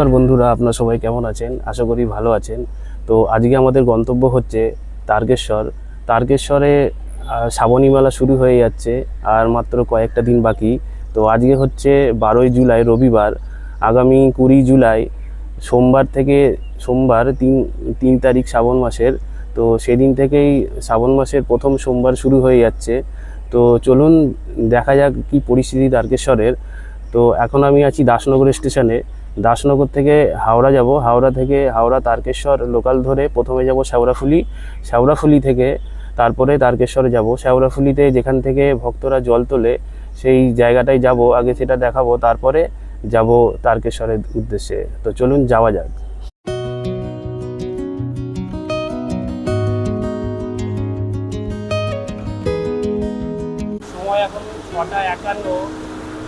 নমস্কার বন্ধুরা, আপনারা সবাই কেমন আছেন? আশা করি ভালো আছেন। তো আজকে আমাদের গন্তব্য হচ্ছে তারকেশ্বর। তারকেশ্বরে শ্রাবণী মেলা শুরু হয়ে যাচ্ছে, আর মাত্র কয়েকটা দিন বাকি। তো আজকে হচ্ছে 12ই জুলাই, রবিবার। আগামী 20 জুলাই সোমবার 3 তারিখ শ্রাবণ মাসের। তো সেদিন থেকেই শ্রাবণ মাসের প্রথম সোমবার শুরু হয়ে যাচ্ছে। তো চলুন দেখা যাক কি পরিস্থিতি তারকেশ্বরের। তো এখন আমি আছি দাসনগর স্টেশনে। দাসনগর থেকে হাওড়া যাব। হাওড়া তারকেশ্বর লোকাল ধরে প্রথমে যাব শেওড়াফুলি থেকে তারপরে তারকেশ্বরে যাব। শেওড়াফুলিতে যেখান থেকে ভক্তরা জল তোলে সেই জায়গাটায় যাব, আগে সেটা দেখাবো, তারপরে যাব তারকেশ্বরের উদ্দেশ্যে। তো চলুন যাওয়া যাক। সময় এখন 6:51,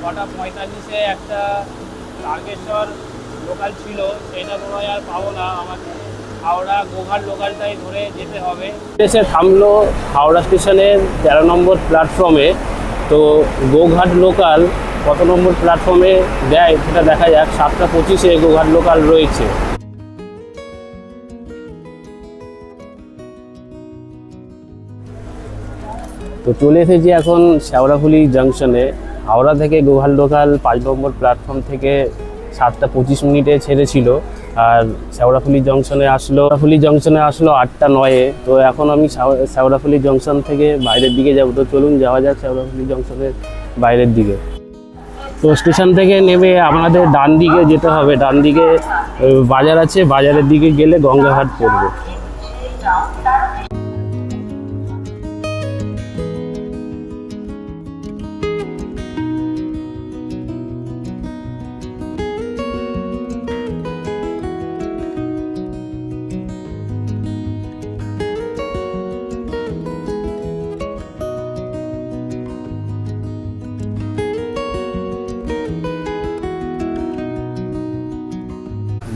6:45-এ একটা তারকেশ্বর লোকাল ছিল, সেটা মনে হয় আর পাবো না। আমাকে হাওড়া গোঘাট লোকালটাই ধরে যেতে হবে। এসে থামলো হাওড়া স্টেশনের 13 নম্বর প্ল্যাটফর্মে। তো গোঘাট লোকাল কত নম্বর প্ল্যাটফর্মে দেয় সেটা দেখা যাক। 7:25-এ গোঘাট লোকাল রয়েছে। তো চলে এসেছি এখন শেওড়াফুলি জাংশনে। হাওড়া থেকে গোঘাট লোকাল 5 নম্বর প্ল্যাটফর্ম থেকে 7:25 ছেড়েছিল, আর শেওড়াফুলি জংশনে আসলো 8:09-এ। তো এখন আমি শেওড়াফুলি জংশন থেকে বাইরের দিকে যাব। তো চলুন যাওয়া যাক শেওড়াফুলি জংশনের বাইরের দিকে। তো স্টেশন থেকে নেমে আপনাদের ডান দিকে যেতে হবে। ডান দিকে বাজার আছে, বাজারের দিকে গেলে গঙ্গাঘাট পড়বে।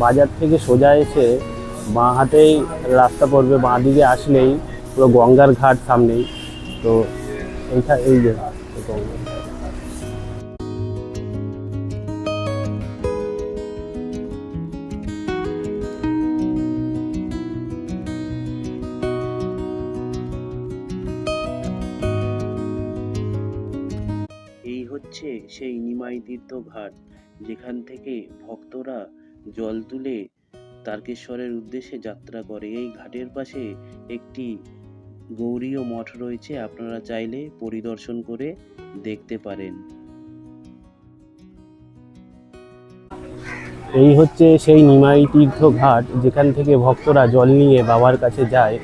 বাজার থেকে সোজা এসে বাঁ হাতেই রাস্তা পড়বে, বাঁ দিকে আসলেই পুরো গঙ্গার ঘাট সামনেই। তো এই যে গঙ্গার ঘাট। এই হচ্ছে সেই নিমাই তীর্থ ঘাট, যেখান থেকে ভক্তরা জল তুলে তারকেশ্বরের উদ্দেশ্যে যাত্রা করে। এই ঘাটের পাশে একটি গৌড়ীয় মঠ রয়েছে, আপনারা চাইলে পরিদর্শন করে দেখতে পারেন। এই হচ্ছে সেই নিমাই তীর্থ ঘাট, যেখান থেকে ভক্তরা জল নিয়ে বাবার কাছে যায়।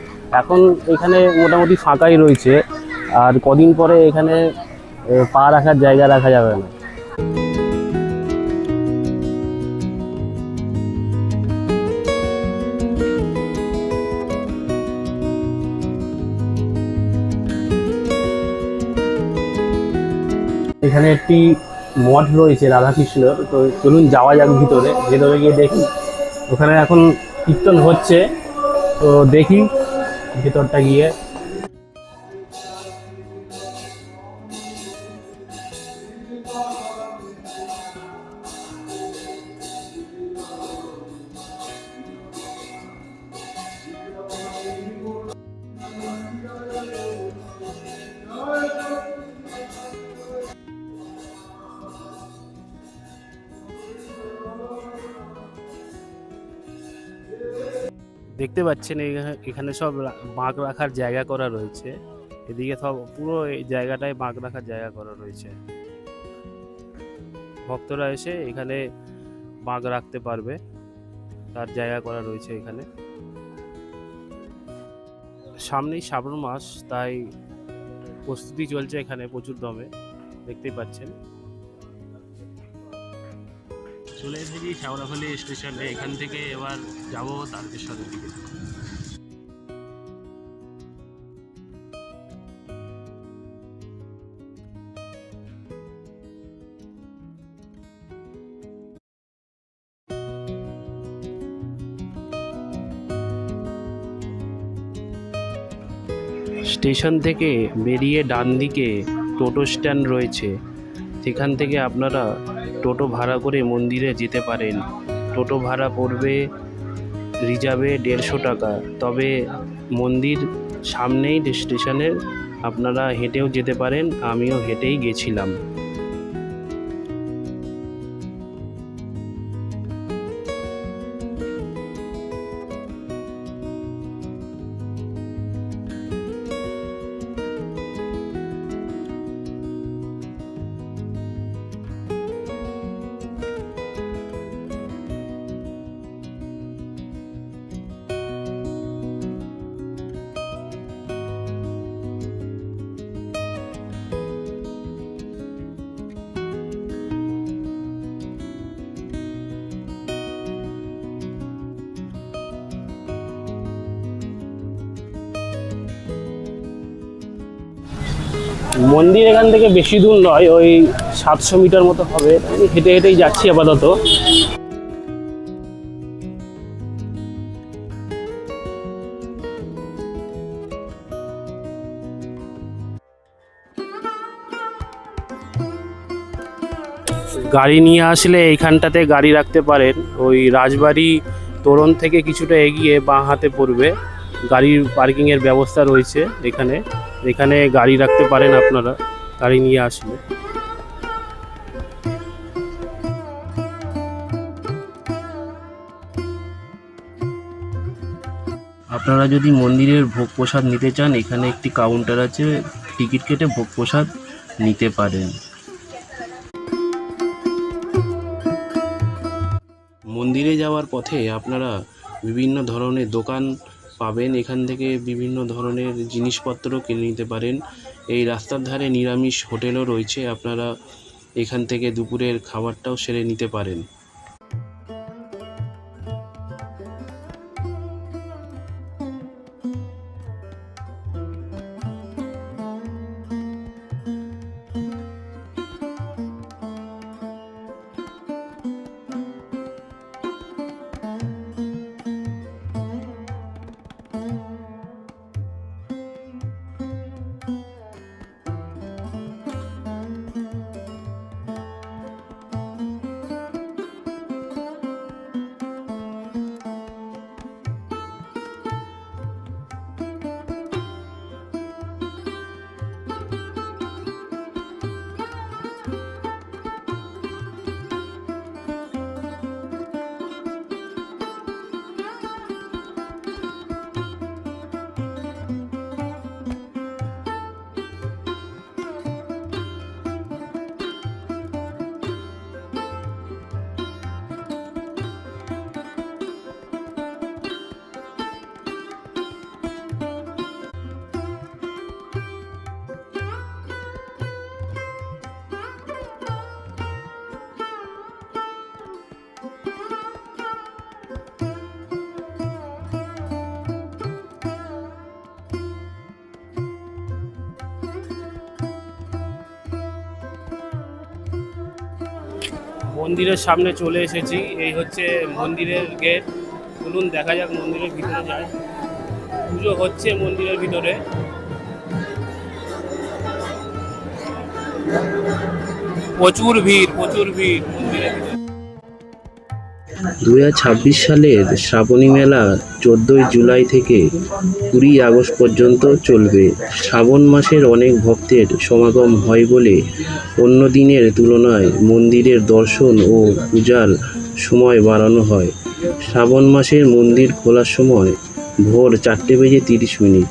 এখন এখানে মোটামুটি ফাঁকাই রয়েছে, আর কদিন পরে এখানে পা রাখার জায়গা রাখা যাবে না। এখানে একটি মঠ রয়েছে রাধাকৃষ্ণর। তো চলুন যাওয়া যাক ভিতরে গিয়ে দেখি। ওখানে এখন কীর্তন হচ্ছে, তো দেখি ভিতরটা গিয়ে। দেখতে পাচ্ছেন এখানে সব বাঁক রাখার জায়গা করা রয়েছে। এদিকে সব পুরো এই জায়গাটায় বাঁক রাখার জায়গা করা রয়েছে। ভক্তরা এসে এখানে বাঁক রাখতে পারবে, তার জায়গা করা রয়েছে এখানে। সামনেই শ্রাবণ মাস, তাই প্রস্তুতি চলছে এখানে প্রচুর দমে, দেখতেই পাচ্ছেন। চলে এসেছি শেওড়াফুলি স্টেশনে। এখান থেকে এবার যাব তারকেশ্বরের দিকে। স্টেশন থেকে বেরিয়ে ডান দিকে টোটো স্ট্যান্ড রয়েছে, সেখান থেকে আপনারা টোটো ভাড়া করে মন্দিরে যেতে পারেন। টোটো ভাড়া পড়বে রিজার্ভে 150 টাকা। তবে মন্দির সামনেই স্টেশনের, আপনারা হেঁটেও যেতে পারেন, আমিও হেঁটেই গেছিলাম। মন্দির এখান থেকে বেশি দূর নয়, ওই 700 মিটার মতো হবে। আমি হেঁটে হেঁটেই যাচ্ছি আপাতত। গাড়ি নিয়ে আসলে এইখানটাতে গাড়ি রাখতে পারেন। ওই রাজবাড়ি তোরণ থেকে কিছুটা এগিয়ে বাঁ হাতে পড়বে, গাড়ির পার্কিংয়ের ব্যবস্থা রয়েছে এখানে। এখানে গাড়ি রাখতে পারেন আপনারা গাড়ি নিয়ে আসলে। আপনারা যদি মন্দিরের ভোগ প্রসাদ নিতে চান, এখানে একটি কাউন্টার আছে, টিকিট কেটে ভোগ প্রসাদ নিতে পারেন। মন্দিরে যাওয়ার পথে আপনারা বিভিন্ন ধরনের দোকান পাবেন, এখান থেকে বিভিন্ন ধরনের জিনিসপত্র কিনে নিতে পারেন। এই রাস্তার ধারে নিরামিষ হোটেলও রয়েছে, আপনারা এখান থেকে দুপুরের খাবারটাও সেরে নিতে পারেন। মন্দিরের সামনে চলে এসেছি, এই হচ্ছে মন্দিরের গেট। চলুন দেখা যাক মন্দিরের ভিতরে যায়। পুজো হচ্ছে মন্দিরের ভিতরে। প্রচুর ভিড় মন্দিরের ভিতরে। 2026 সালের শ্রাবণী মেলা 14 জুলাই থেকে 20 আগস্ট পর্যন্ত চলবে। শ্রাবণ মাসের অনেক ভক্তের সমাগম হয় বলে অন্য দিনের তুলনায় মন্দিরের দর্শন ও পূজার সময় বাড়ানো হয়। শ্রাবণ মাসের মন্দির খোলার সময় ভোর 4:30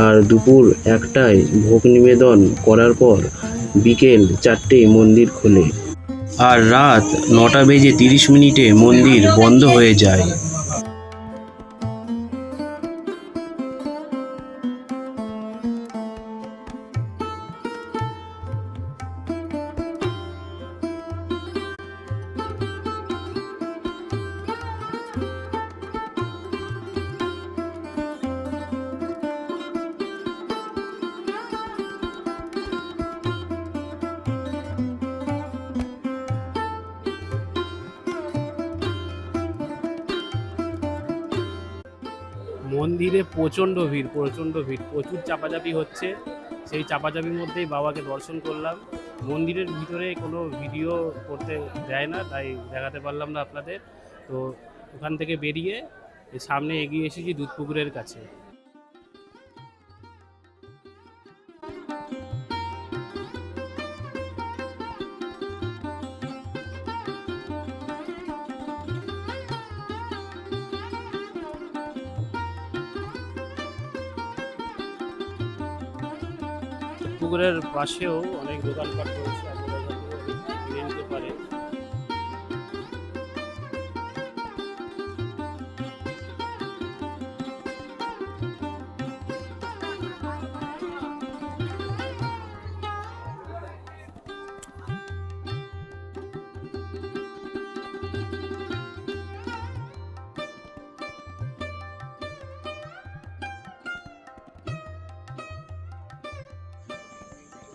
আর দুপুর 1টায় ভোগ নিবেদন করার পর বিকেল 4টায় মন্দির খোলে আর রাত 9:30 মন্দির বন্ধ হয়ে যায়। মন্দিরে প্রচণ্ড ভিড়, প্রচুর চাপাচাপি হচ্ছে। সেই চাপাচাপির মধ্যেই বাবাকে দর্শন করলাম। মন্দিরের ভিতরে কোনো ভিডিও করতে দেয় না, তাই দেখাতে পারলাম না আপনাদের। তো ওখান থেকে বেরিয়ে এই সামনে এগিয়ে এসেছি দুধপুকুরের কাছে। পুকুরের পাশেও অনেক দোকানপাট রয়েছে, আপনারা যাতে কিনে নিতে পারে।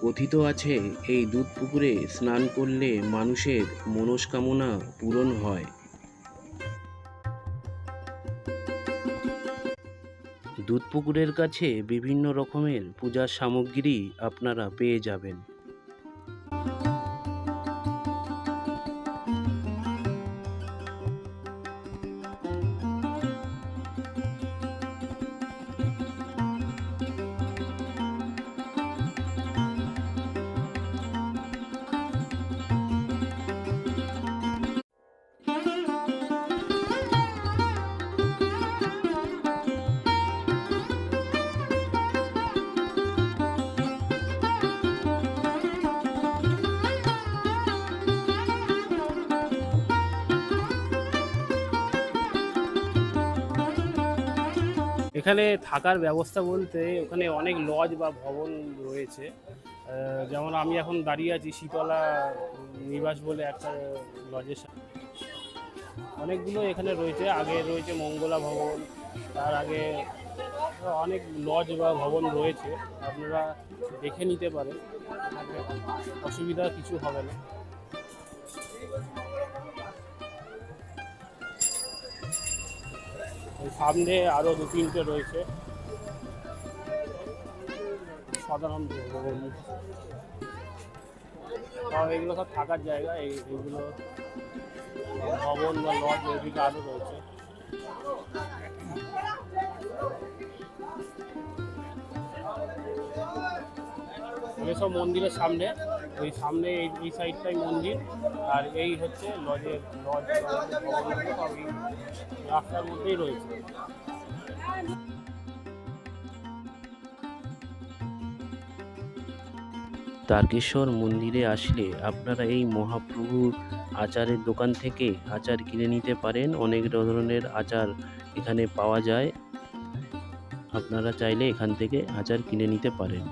কথিত আছে এই দুধ পুকুরে স্নান করলে মানুষের মনস্কামনা পূরণ হয়। দুধ পুকুরের কাছে বিভিন্ন রকমের পূজার সামগ্রী আপনারা পেয়ে যাবেন। এখানে থাকার ব্যবস্থা বলতে ওখানে অনেক লজ বা ভবন রয়েছে। যেমন আমি এখন দাঁড়িয়ে আছি শীতলা নিবাস বলে একটা লজের সামনে। অনেকগুলো এখানে রয়েছে, আগে রয়েছে মঙ্গলা ভবন, তার আগে অনেক লজ বা ভবন রয়েছে, আপনারা দেখে নিতে পারেন, অসুবিধা কিছু হবে না। সামনে আরো 2-3টে রয়েছে সাধারণ ভবন। এগুলো সব থাকার জায়গা, এইগুলো ভবন বা লজ এদিকে আরো রয়েছে। সব মন্দিরের সামনে, ওই সামনে এই সাইডটাই মন্দির, আর এই হচ্ছে লজের লজ ভবনগুলো সব এই রাস্তার মধ্যেই রয়েছে। তারকেশ্বর মন্দিরে আসলে আপনারা এই মহাপ্রভুর আচারের দোকান থেকে আচার কিনে নিতে পারেন। অনেক ধরনের আচার এখানে পাওয়া যায়, আপনারা চাইলে এখান থেকে আচার কিনে নিতে পারেন।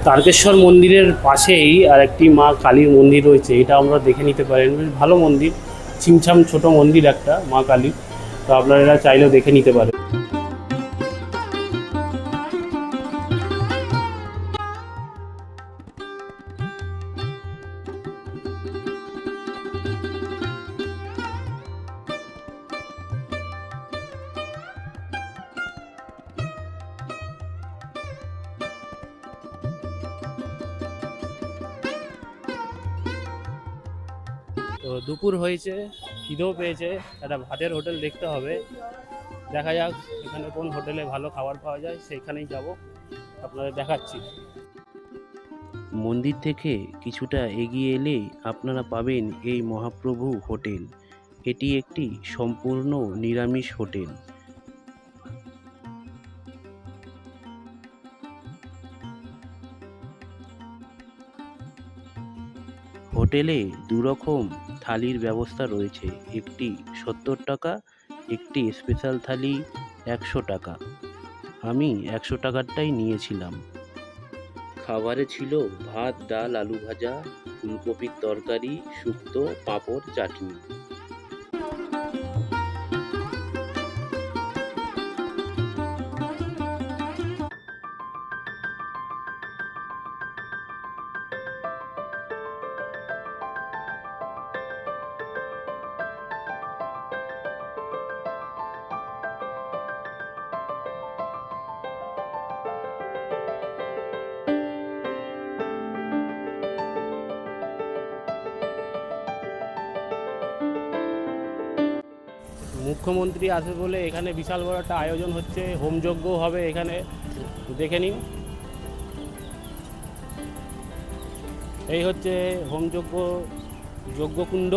তারকেশ্বর মন্দিরের পাশেই আর একটি মা কালীর মন্দির রয়েছে, এটা আমরা দেখে নিতে পারেন। বেশ ভালো মন্দির, ছিমছাম ছোট মন্দির একটা মা কালীর, তো আপনারা চাইলেও দেখে নিতে পারেন। তো দুপুর হয়েছে, খিদেও পেয়েছে, একটা ভাতের হোটেল দেখতে হবে। দেখা যাক এখানে কোন হোটেলে ভালো খাবার পাওয়া যায়, সেইখানেই যাব, আপনাদের দেখাচ্ছি। মন্দির থেকে কিছুটা এগিয়ে এলে আপনারা পাবেন এই মহাপ্রভু হোটেল। এটি একটি সম্পূর্ণ নিরামিষ হোটেল। হোটেলে দুরকম থালির ব্যবস্থা রয়েছে, একটি 70 টাকা, একটি স্পেশাল থালি 100 টাকা। আমি 100 টাকারটাই নিয়েছিলাম। খাবারে ছিল ভাত, ডাল, আলু ভাজা, ফুলকপির তরকারি, শুক্তো, পাঁপড়, চাটনি। মুখ্যমন্ত্রী আসবে বলে এখানে বিশাল বড় একটা আয়োজন হচ্ছে, হোমযজ্ঞ হবে এখানে, দেখে নিন। এই হচ্ছে হোমযজ্ঞ, যজ্ঞকুণ্ড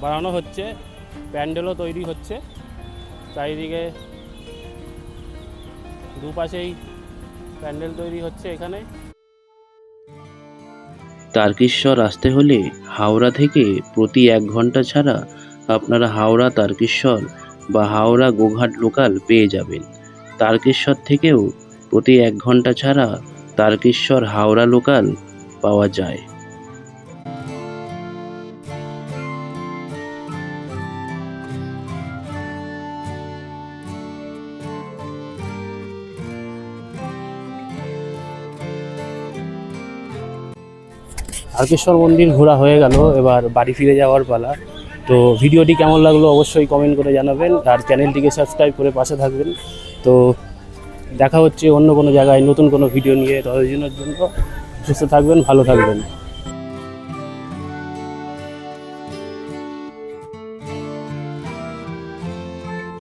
বানানো হচ্ছে, প্যান্ডেলও তৈরি হচ্ছে, চারিদিকে দুপাশেই প্যান্ডেল তৈরি হচ্ছে এখানে। তারকেশ্বর আসতে হলে হাওড়া থেকে প্রতি 1 ঘন্টা ছাড়া আপনারা হাওড়া তারকেশ্বর বা হাওড়া গোঘাট লোকাল পেয়ে যাবেন। তারকেশ্বর থেকেও প্রতি 1 ঘন্টা ছাড়া তারকেশ্বর হাওড়া লোকাল পাওয়া যায়। তারকেশ্বর মন্দির ঘোরা হয়ে গেল, এবার বাড়ি ফিরে যাওয়ার পালা। তো ভিডিওটি কেমন লাগলো অবশ্যই কমেন্ট করে জানাবেন, আর চ্যানেলটিকে সাবস্ক্রাইব করে পাশে থাকবেন। তো দেখা হচ্ছে অন্য কোনো জায়গায় নতুন কোনো ভিডিও নিয়ে, ততদিনের জন্য সুস্থ থাকবেন, ভালো থাকবেন।